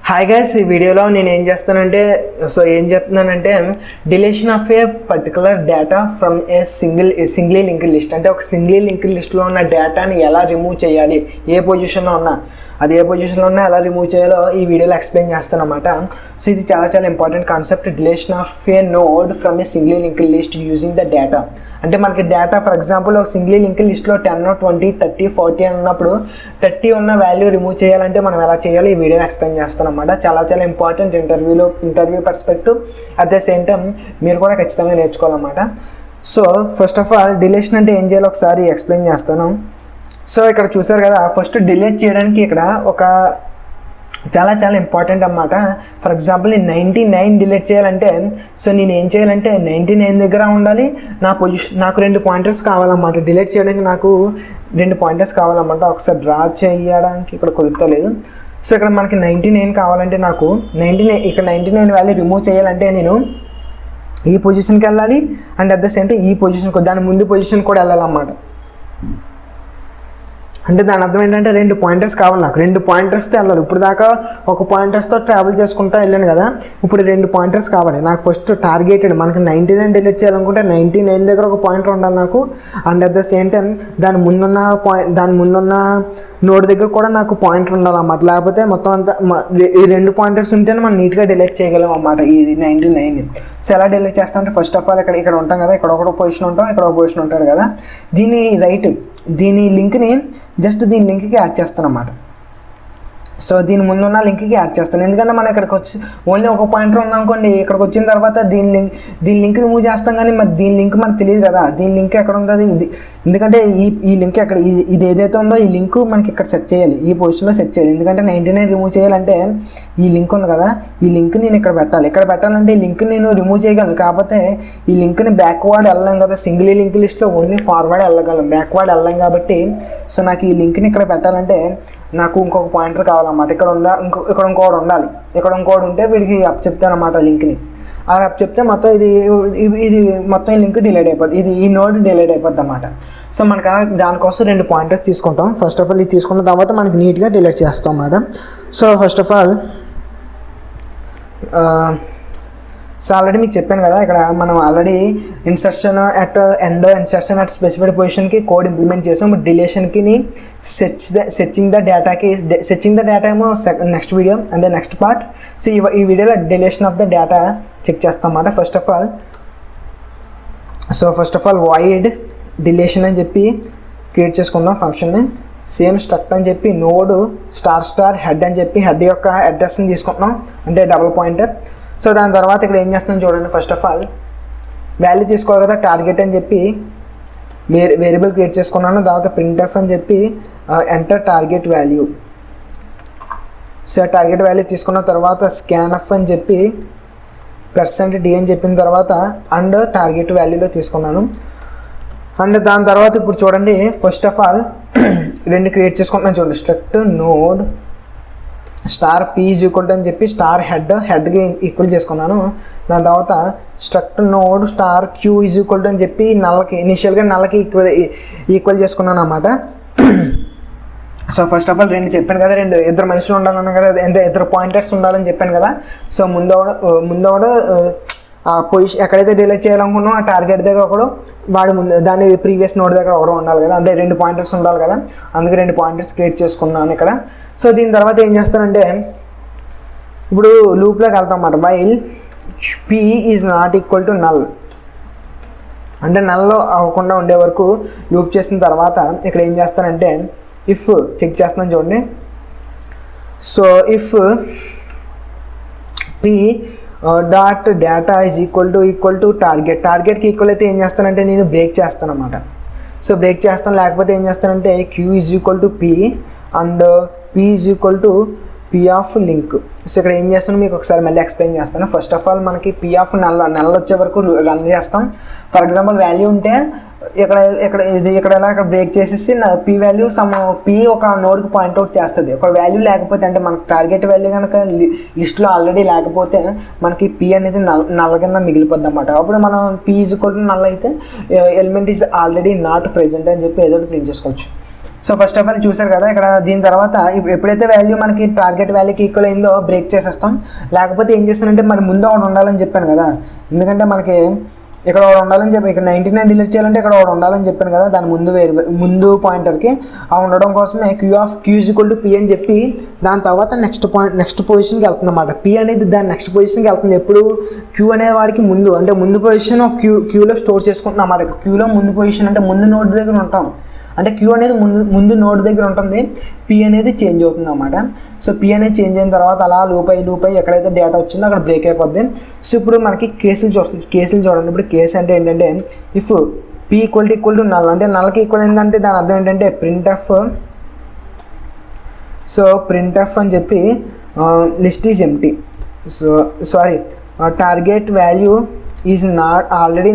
Hi guys, ఈ వీడియోలో నేను ఏం చేస్తానంటే చెప్తున్నానంటే deletion of A particular data from a single linked list. అంటే ఒక సింగిల్ లింక్డ్ లిస్ట్లో ఉన్న డేటాని ఎలా రిమూవ్ చేయాలి, ఏ పొజిషన్లో ఉన్నా అది ఏ పొజిషన్లో ఉన్నా ఎలా రిమూవ్ చేయాలో ఈ వీడియోలో ఎక్స్ప్లెయిన్ చేస్తాను అనమాట. సో ఇది చాలా important concept, deletion of A node from a single linked list using the data. అంటే మనకి డేటా ఫర్ ఎగ్జాంపుల్ ఒక సింగిల్ లింక్డ్ లిస్ట్లో 10, 20, 30, 40 అని ఉన్నప్పుడు 30 ఉన్న వాల్యూ రిమూవ్ చేయాలంటే మనం ఎలా చేయాలో ఈ వీడియోని ఎక్స్ప్లెయిన్ చేస్తాను అనమాట. చాలా important interview perspective. At the same time మీరు కూడా ఖచ్చితంగా నేర్చుకోవాలన్నమాట. So first of all deletion అంటే ఏం చేయాలో ఒకసారి ఎక్స్ప్లెయిన్ చేస్తాను. సో ఇక్కడ చూసారు కదా, ఫస్ట్ డిలీట్ చేయడానికి ఇక్కడ ఒక చాలా ఇంపార్టెంట్ అన్నమాట. ఫర్ ఎగ్జాంపుల్ నేను 99 డిలీట్ చేయాలంటే సో నేను ఏం చేయాలంటే 99 దగ్గర ఉండాలి. నాకు 2 పాయింటర్స్ కావాలన్నమాట. డిలీట్ చేయడానికి నాకు 2 పాయింటర్స్ కావాలన్నమాట. ఒకసారి డ్రా చేయడానికి ఇక్కడ కుదురుతలేదు. సో ఇక్కడ మనకి 99 కావాలంటే నాకు 99 ఇక్కడ 99 వాల్యూ రిమూవ్ చేయాలంటే నేను ఈ పొజిషన్కి వెళ్ళాలి and at the same time ఈ పొజిషన్ దాని ముందు పొజిషన్ కూడా వెళ్ళాలన్నమాట. అంటే దాని అర్థం ఏంటంటే 2 పాయింటర్స్ కావాలి నాకు. 2 పాయింటర్స్తో వెళ్ళాలి. ఇప్పుడు దాకా ఒక పాయింటర్స్తో ట్రావెల్ చేసుకుంటూ వెళ్ళాను కదా, ఇప్పుడు 2 పాయింటర్స్ కావాలి నాకు. ఫస్ట్ టార్గెటెడ్ మనకి 99 డిలీట్ చేయాలనుకుంటే 99 దగ్గర ఒక పాయింటర్ ఉండాలి నాకు. And at the same time దాని ముందున్న నోడ్ దగ్గర కూడా నాకు పాయింటర్ ఉండాలన్నమాట. లేకపోతే మొత్తం అంతా ఈ 2 పాయింటర్స్ ఉంటేనే మనం నీట్గా డిలీట్ చేయగలం అన్నమాట ఇది 99. సో ఎలా డిలీట్ చేస్తామంటే ఫస్ట్ ఆఫ్ ఆల్ ఇక్కడ ఉంటాం కదా, ఇక్కడ ఒక పొజిషన్ ఉంటాం, ఇక్కడ ఒక పొజిషన్ ఉంటాడు కదా. దీని లింక్ని జస్ట్ దీని లింక్కి యాడ్ చేస్తాను అన్నమాట. సో దీని ముందున్న లింక్కి యాడ్ చేస్తాను. ఎందుకంటే మనం ఇక్కడికి వచ్చి ఓన్లీ ఒక పాయింటర్ ఉందనుకోండి, ఇక్కడికి వచ్చిన తర్వాత దీని లింక్ రిమూవ్ చేస్తాం. కానీ మరి దీని లింక్ మనకు తెలియదు కదా, దీని లింక్ ఎక్కడ ఉంటుంది ఇది. ఎందుకంటే ఈ లింక్ ఎక్కడ ఇది ఏదైతే ఉందో ఈ లింక్ మనకి ఇక్కడ సెట్ చేయాలి, ఈ పొజిషన్లో సెట్ చేయాలి. ఎందుకంటే 99 రిమూవ్ చేయాలంటే ఈ లింక్ ఉంది కదా, ఈ లింక్ నేను ఇక్కడ పెట్టాలంటే ఈ లింక్ నేను రిమూవ్ చేయగలను. కాకపోతే ఈ లింక్ని బ్యాక్వర్డ్ వెళ్ళాం కదా, సింగిల్ లింక్ లిస్ట్లో ఓన్లీ ఫార్వర్డ్ వెళ్ళగలం, బ్యాక్వర్డ్ వెళ్ళాం కాబట్టి. సో నాకు ఈ లింక్ని ఇక్కడ పెట్టాలంటే నాకు ఇంకొక పాయింటర్ కావాలన్నమాట. ఇక్కడ ఇంకోటి ఉండాలి. ఇక్కడ ఇంకోటి ఉంటే వీడికి అప్ చెప్తాను అన్నమాట లింక్ని. అలా అప్ చెప్తే మొత్తం ఇది మొత్తం ఈ లింక్ డిలీట్ అయిపోద్ది, ఈ నోడ్ డిలీట్ అయిపోద్ది అన్నమాట. సో మనకు దానికోసం 2 పాయింటర్స్ తీసుకుంటాం. ఫస్ట్ ఆఫ్ ఆల్ ఇది తీసుకున్న తర్వాత మనకి నీట్గా డిలీట్ చేస్తాం అన్నమాట. So first of all so already మీకు చెప్పాను కదా, ఇక్కడ మనం ఆల్రెడీ ఇన్సర్షన్ అట్ స్పెసిఫైడ్ పొజిషన్కి కోడ్ ఇంప్లిమెంట్ చేసాం. డిలీషన్కి సెర్చింగ్ ద డేటా ఏమో నెక్స్ట్ వీడియో అంటే నెక్స్ట్ పార్ట్. సో ఈ వీడియోలో deletion of the data check చేస్తాం అన్నమాట. First of all void deletion అని చెప్పి క్రియేట్ చేసుకుందాం ఫంక్షన్ని. సేమ్ స్ట్రక్ట్ అని చెప్పి నోడ్ స్టార్ హెడ్ అని చెప్పి హెడ్ యొక్క అడ్రస్ని తీసుకుంటున్నాం, అంటే డబుల్ పాయింటర్. సో దాని తర్వాత ఇక్కడ ఏం చేస్తున్నాం చూడండి. ఫస్ట్ ఆఫ్ ఆల్ వాల్యూ తీసుకోవాలి కదా, టార్గెట్ అని చెప్పి వేరియబుల్ క్రియేట్ చేసుకున్నాను. తర్వాత printf అని చెప్పి enter target value. So target value తీసుకున్న తర్వాత scanf అని చెప్పి %d అని చెప్పిన తర్వాత అండ్ టార్గెట్ వాల్యూలో తీసుకున్నాను. అండ్ దాని తర్వాత ఇప్పుడు చూడండి, ఫస్ట్ ఆఫ్ ఆల్ 2 క్రియేట్ చేసుకుంటున్నాను చూడండి. స్ట్రక్ట్ నోడ్ స్టార్ p అని చెప్పి స్టార్ హెడ్కి ఈక్వల్ చేసుకున్నాను. దాని తర్వాత స్ట్రక్ట్ నోడ్ స్టార్ q అని చెప్పి ఇనిషియల్గా నల్లకి ఈక్వల్ చేసుకున్నాను అన్నమాట. సో ఫస్ట్ ఆఫ్ ఆల్ 2 చెప్పాను కదా, 2 మనుషులు ఉండాలన్నాను కదా, అంటే 2 పాయింటర్స్ ఉండాలని చెప్పాను కదా. సో ముందు ఆ పొజిషన్ ఎక్కడైతే డిలీట్ చేయాలనుకున్నామో ఆ టార్గెట్ దగ్గర ఒకడు, వాడి ముందు దాని ప్రీవియస్ నోడ్ దగ్గర ఒకడు ఉండాలి కదా, అంటే 2 పాయింటర్స్ ఉండాలి కదా. అందుకే 2 పాయింటర్స్ క్రియేట్ చేసుకున్నాను ఇక్కడ. సో దీని తర్వాత ఏం చేస్తానంటే ఇప్పుడు లూప్లోకి వెళ్తాం అన్నమాట. While p is not equal to null, అంటే నల్లో అవ్వకుండా ఉండే వరకు లూప్ చేసిన తర్వాత ఇక్కడ ఏం చేస్తానంటే ఇఫ్ చెక్ చేస్తున్నాను చూడండి. So if p dot data is equal to టార్గెట్కి ఈక్వల్ అయితే ఏం చేస్తానంటే నేను బ్రేక్ చేస్తాను అన్నమాట. సో బ్రేక్ చేస్తాను, లేకపోతే ఏం చేస్తానంటే q is equal to p and p is equal to p of link. So ఇక్కడ ఏం చేస్తాను మీకు ఒకసారి మళ్ళీ ఎక్స్ప్లెయిన్ చేస్తాను. ఫస్ట్ ఆఫ్ ఆల్ మనకి p ఆఫ్ నల్ వచ్చే వరకు రన్ చేస్తాం. ఫర్ ఎగ్జాంపుల్ వాల్యూ ఉంటే ఇక్కడ బ్రేక్ చేసేసి p వాల్యూ p ఒక నోడ్కి పాయింట్అవుట్ చేస్తుంది. ఒక వాల్యూ లేకపోతే అంటే మనకు టార్గెట్ వాల్యూ కనుక లిస్ట్లో ఆల్రెడీ లేకపోతే మనకి p అనేది నల్ల కింద మిగిలిపోద్ది అన్నమాట. అప్పుడు మనం p is equal to null అయితే element is already not present అని చెప్పి ఏదో ప్రింట్ చేసుకోవచ్చు. సో ఫస్ట్ ఆఫ్ ఆల్ చూసారు కదా ఇక్కడ. దీని తర్వాత ఎప్పుడైతే వాల్యూ మనకి టార్గెట్ వాల్యూకి ఈక్వల్ అయిందో బ్రేక్ చేసేస్తాం. లేకపోతే ఏం చేస్తానంటే మరి ముందు ఒకటి ఉండాలని చెప్పాను కదా, ఎందుకంటే మనకి ఇక్కడ ఒకటి ఉండాలని చెప్పి ఇక్కడ 99 డిలీట్ చేయాలంటే ఇక్కడ ఒకటి ఉండాలని చెప్పాను కదా, దాని ముందు పాయింటర్కి ఆ ఉండడం కోసమే q is equal to p అని చెప్పి దాని తర్వాత నెక్స్ట్ పొజిషన్కి వెళ్తుంది అన్నమాట. పీ అనేది దాని నెక్స్ట్ పొజిషన్కి వెళ్తుంది. ఎప్పుడు క్యూ అనే వాడికి ముందు, అంటే ముందు పొజిషన్ క్యూలో స్టోర్ చేసుకుంటున్నాం అన్నమాట. క్యూలో ముందు పొజిషన్ అంటే ముందు నోడ్ దగ్గర ఉంటాం, అంటే క్యూ అనేది ముందు నోడ్ దగ్గర ఉంటుంది, పీ అనేది చేంజ్ అవుతుంది అన్నమాట. సో పీ అనేది చేంజ్ అయిన తర్వాత అలా లూప్ అయ్యి ఎక్కడైతే డేటా వచ్చిందో అక్కడ బ్రేక్ అయిపోద్ది. సో ఇప్పుడు మనకి కేసులు చూడండి. ఇప్పుడు కేసు అంటే ఏంటంటే if P equal to null, అంటే నల్కి ఈక్వల్ ఏంటంటే దాని అర్థం ఏంటంటే ప్రింట్ఎఫ్. సో ప్రింట్ఎఫ్ అని చెప్పి list is empty. So sorry, target value is already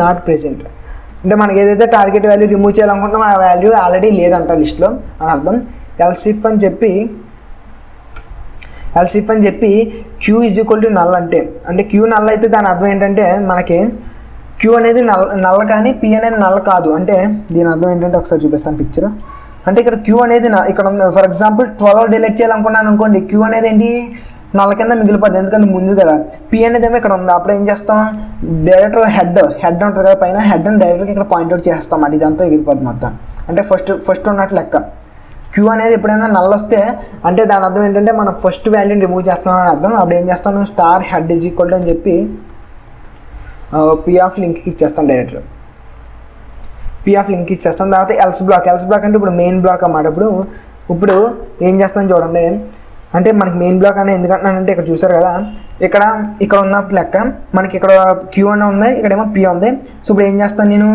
not present. అంటే మనకి ఏదైతే టార్గెట్ వాల్యూ రిమూవ్ చేయాలనుకుంటున్నామో ఆ వాల్యూ ఆల్రెడీ లేదంట లిస్ట్లో అని అర్థం. ఎల్సిఫ్ అని చెప్పి q is equal to null అంటే క్యూ నల్ అయితే దాని అర్థం ఏంటంటే మనకి క్యూ అనేది నల్ కానీ పీ అనేది నల్ కాదు. అంటే దీని అర్థం ఏంటంటే ఒకసారి చూపిస్తాను పిక్చర్. అంటే ఇక్కడ క్యూ అనేది ఇక్కడ ఫర్ ఎగ్జాంపుల్ 12 డిలీట్ చేయాలనుకున్నాను అనుకోండి, క్యూ అనేది ఏంటి నల్ల కింద మిగిలిపోద్ది, ఎందుకంటే ముందు కదా. పీ అనేది ఏమో ఇక్కడ ఉంది. అప్పుడు ఏం చేస్తాం, డైరెక్ట్గా హెడ్ ఉంటుంది కదా పైన, హెడ్ అని డైరెక్ట్గా ఇక్కడ పాయింట్అవుట్ చేస్తాం అన్నమాట. ఇదంతా ఎగిరిపోద్ది మొత్తం. అంటే ఫస్ట్ ఉన్నట్టు లెక్క. క్యూ అనేది ఎప్పుడైనా నల్ల వస్తే అంటే దాని అర్థం ఏంటంటే మనం ఫస్ట్ వాల్యూని రిమూవ్ చేస్తున్నాం అని అర్థం. అప్పుడు ఏం చేస్తాను, star head is equal to అని చెప్పి పీ ఆఫ్ లింక్కి ఇచ్చేస్తాను డైరెక్ట్గా. పీ ఆఫ్ లింక్ ఇచ్చేస్తాను. తర్వాత ఎల్స్ బ్లాక్ అంటే ఇప్పుడు మెయిన్ బ్లాక్ అన్నమాట. ఇప్పుడు ఏం చేస్తాను చూడండి. అంటే మనకి మెయిన్ బ్లాక్ అనేది ఎందుకంటున్నానంటే ఇక్కడ చూసారు కదా, ఇక్కడ ఉన్నప్పుడు లెక్క మనకి ఇక్కడ క్యూ అని ఉంది, ఇక్కడేమో పీ ఉంది. సో ఇప్పుడు ఏం చేస్తాను నేను,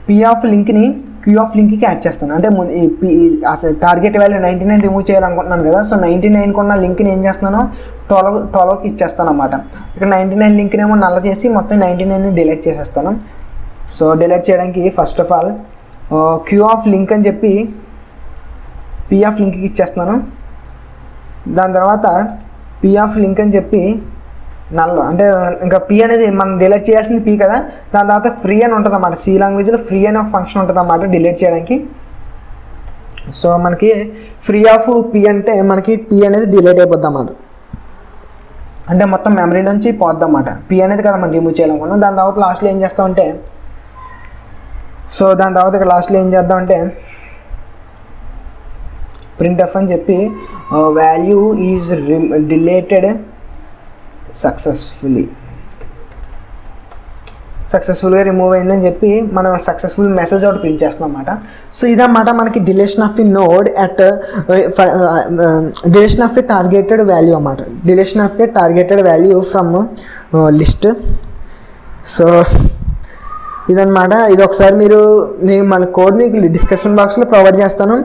పీ ఆఫ్ లింక్ని క్యూ ఆఫ్ లింక్కి యాడ్ చేస్తాను. అంటే అసలు టార్గెట్ వాల్యూ 99 రిమూవ్ చేయాలనుకుంటున్నాను కదా. సో 99 కొన్న లింక్ని ఏం చేస్తున్నాను, 12కి ఇచ్చేస్తాను అన్నమాట. ఇక్కడ 99 లింక్ని ఏమో నల్ల చేసి మొత్తం 99ని డిలీట్ చేసేస్తాను. సో డిలీట్ చేయడానికి first of all q of link అని చెప్పి పీ ఆఫ్ లింక్కి ఇచ్చేస్తున్నాను. దాని తర్వాత పీ ఆఫ్ లింక్ అని చెప్పి నల్, అంటే ఇంకా పీ అనేది మనం డిలీట్ చేయాల్సింది పీ కదా. దాని తర్వాత ఫ్రీ అని ఉంటుంది అన్నమాట. సి లాంగ్వేజ్లో ఫ్రీ అని ఒక ఫంక్షన్ ఉంటుంది అన్నమాట డిలీట్ చేయడానికి. సో మనకి ఫ్రీ ఆఫ్ పీ అంటే మనకి పీ అనేది డిలీట్ అయిపోద్ది అన్నమాట. అంటే మొత్తం మెమరీలోంచి పోద్ది అన్నమాట. పీ అనేది కదా మనం రిమూవ్ చేయాలనుకున్నాం. దాని తర్వాత లాస్ట్లో ఏం చేస్తామంటే, సో దాని తర్వాత ఇక్కడ లాస్ట్లో ఏం చేద్దామంటే ప్రింట్ఎఫ్ అని చెప్పి వాల్యూ ఈజ్ డిలీటెడ్ సక్సెస్ఫుల్గా రిమూవ్ అయిందని చెప్పి మనం సక్సెస్ఫుల్ మెసేజ్ ఒకటి ప్రింట్ చేస్తాం అన్నమాట. సో ఇదన్నమాట మనకి deletion of a node at deletion of a targeted value అన్నమాట. Deletion of a targeted value from list. So ఇదన్నమాట. ఇది ఒకసారి నేను మన కోడ్ని డిస్క్రిప్షన్ బాక్స్లో ప్రొవైడ్ చేస్తాను.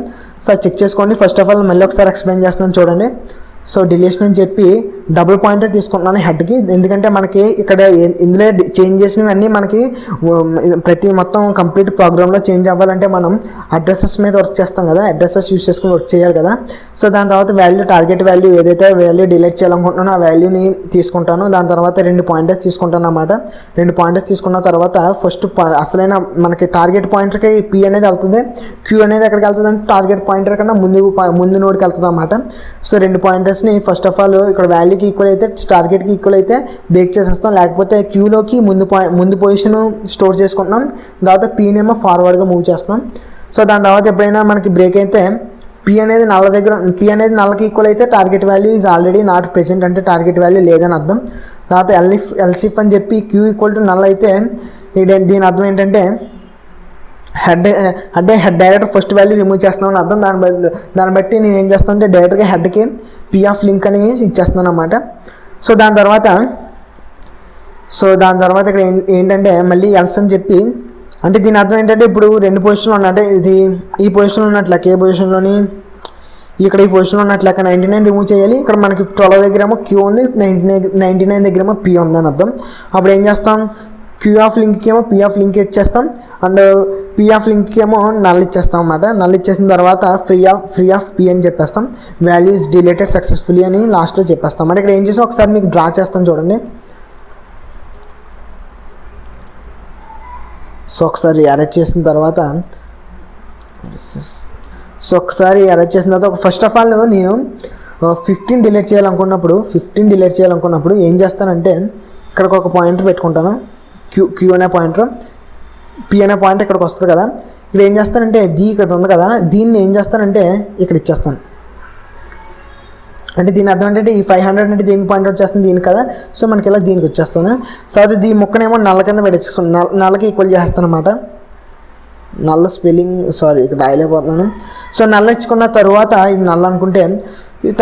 సో చెక్ చేసుకోండి. ఫస్ట్ ఆఫ్ ఆల్ మళ్ళీ ఒకసారి ఎక్స్ప్లెయిన్ చేస్తున్నాను చూడండి. సో డిలీషన్ అని చెప్పి డబుల్ పాయింటర్ తీసుకుంటున్నాను హెడ్కి, ఎందుకంటే మనకి ఇక్కడ ఇందులో చేంజ్ చేసినవన్నీ మనకి ప్రతి మొత్తం కంప్లీట్ ప్రోగ్రామ్లో చేంజ్ అవ్వాలంటే మనం అడ్రసెస్ మీద వర్క్ చేస్తాం కదా, అడ్రసెస్ యూస్ చేసుకుని వర్క్ చేయాలి కదా. సో దాని తర్వాత టార్గెట్ వాల్యూ ఏదైతే వాల్యూ డిలీట్ చేయాలనుకుంటున్నానో ఆ వాల్యూని తీసుకుంటాను. దాని తర్వాత 2 పాయింటర్స్ తీసుకుంటాను అన్నమాట. 2 పాయింటర్స్ తీసుకున్న తర్వాత ఫస్ట్ అసలైన మనకి టార్గెట్ పాయింటర్కి పీ అనేది వెళ్తుంది, క్యూ అనేది ఎక్కడికి వెళ్తుంది అంటే టార్గెట్ పాయింటర్ కన్నా ముందు నోడ్కి వెళ్తుంది అన్నమాట. సో 2 పాయింటర్స్ని ఫస్ట్ ఆఫ్ ఆల్ ఇక్కడ వాల్యూకి ఈక్వల్ అయితే టార్గెట్కి ఈక్వల్ అయితే బ్రేక్ చేసేస్తాం, లేకపోతే క్యూలోకి ముందు పొజిషన్ స్టోర్ చేసుకుంటున్నాం. తర్వాత పీనేమో ఫార్వర్డ్గా మూవ్ చేస్తాం. సో దాని తర్వాత ఎప్పుడైనా మనకి బ్రేక్ అయితే పీ అనేది నల్లకి ఈక్వల్ అయితే target value is already not present, అంటే టార్గెట్ వాల్యూ లేదని అర్థం. తర్వాత ఎల్సిఫ్ అని చెప్పి క్యూ ఈక్వల్ టు నల్ అయితే దీని అర్థం ఏంటంటే head direct first value remove చేస్తున్నామని అర్థం. దాన్ని బట్టి నేను ఏం చేస్తాను అంటే డైరెక్ట్గా హెడ్కి పీ ఆఫ్ లింక్ అని ఇచ్చేస్తున్నాను అన్నమాట. సో దాని తర్వాత ఇక్కడ ఏంటంటే మళ్ళీ ఎల్స్ అని చెప్పి, అంటే దీని అర్థం ఏంటంటే ఇప్పుడు 2 పొజిషన్లో ఉన్నాయి, అంటే ఇది ఈ పొజిషన్లో ఉన్నట్లెక్క, ఏ పొజిషన్లోని ఇక్కడ ఈ పొజిషన్లో ఉన్నట్లెక్క 99 రిమూవ్ చేయాలి. ఇక్కడ మనకి 12 దగ్గర ఏమో క్యూ ఉంది, 99 దగ్గర ఏమో పీ ఉంది అని అర్థం. అప్పుడు ఏం చేస్తాం, క్యూ ఆఫ్ లింక్కి ఏమో పీ ఆఫ్ లింక్ ఇచ్చేస్తాం, అండ్ పీ ఆఫ్ లింక్కి ఏమో నల్ ఇచ్చేస్తాం అన్నమాట. నల్ ఇచ్చేసిన తర్వాత ఫ్రీ ఆఫ్ పీ అని చెప్పేస్తాం, వాల్యూస్ డిలీటెడ్ సక్సెస్ఫుల్లీ అని లాస్ట్లో చెప్పేస్తాం అన్నమాట. ఇక్కడ ఏం చేసి ఒకసారి మీకు డ్రా చేస్తాను చూడండి. సో ఒకసారి అరేంజ్ చేసిన తర్వాత సో ఒకసారి అరేంజ్ చేసిన తర్వాత ఫస్ట్ ఆఫ్ ఆల్ నేను 15 డిలీట్ చేయాలనుకున్నప్పుడు ఏం చేస్తానంటే ఇక్కడికి ఒక పాయింటర్ పెట్టుకుంటాను. క్యూ అనే పాయింటర్, పి అనే పాయింట్ ఇక్కడికి వస్తుంది కదా. ఇక్కడ ఏం చేస్తానంటే ఇక్కడ ఉంది కదా, దీన్ని ఏం చేస్తానంటే ఇక్కడ ఇచ్చేస్తాను. అంటే దీని అర్థం ఏంటంటే ఈ 500 అంటే దీనికి పాయింట్ అవుట్ చేస్తుంది దీనికి కదా. సో మనకి ఇలా దీనికి వచ్చేస్తాను. సో అది దీని ముక్కనేమో నల్ల కింద పెట్టేసుకుంటాను, నల్లకి ఈక్వల్ చేస్తాను అనమాట. నల్ల స్పెల్లింగ్ ఇక్కడ రాయలేకపోతున్నాను. సో నల్ల ఇచ్చుకున్న తర్వాత ఇది నల్ల అనుకుంటే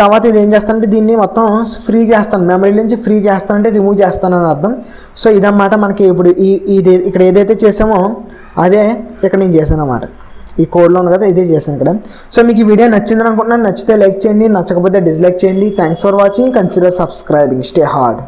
తర్వాత ఇది ఏం చేస్తానంటే దీన్ని మొత్తం ఫ్రీ చేస్తాను, మెమరీ నుంచి ఫ్రీ చేస్తానంటే రిమూవ్ చేస్తాను అని అర్థం. సో ఇదన్నమాట మనకి ఇప్పుడు ఇది ఇక్కడ ఏదైతే చేసామో అదే ఇక్కడ నేను చేశాను అన్నమాట. ఈ కోడ్లో ఉంది కదా, ఇదే చేశాను ఇక్కడ. సో మీకు ఈ వీడియో నచ్చిందని అనుకుంటున్నాను. నచ్చితే లైక్ చేయండి, నచ్చకపోతే డిస్లైక్ చేయండి. Thanks for watching. Consider subscribing. Stay hard.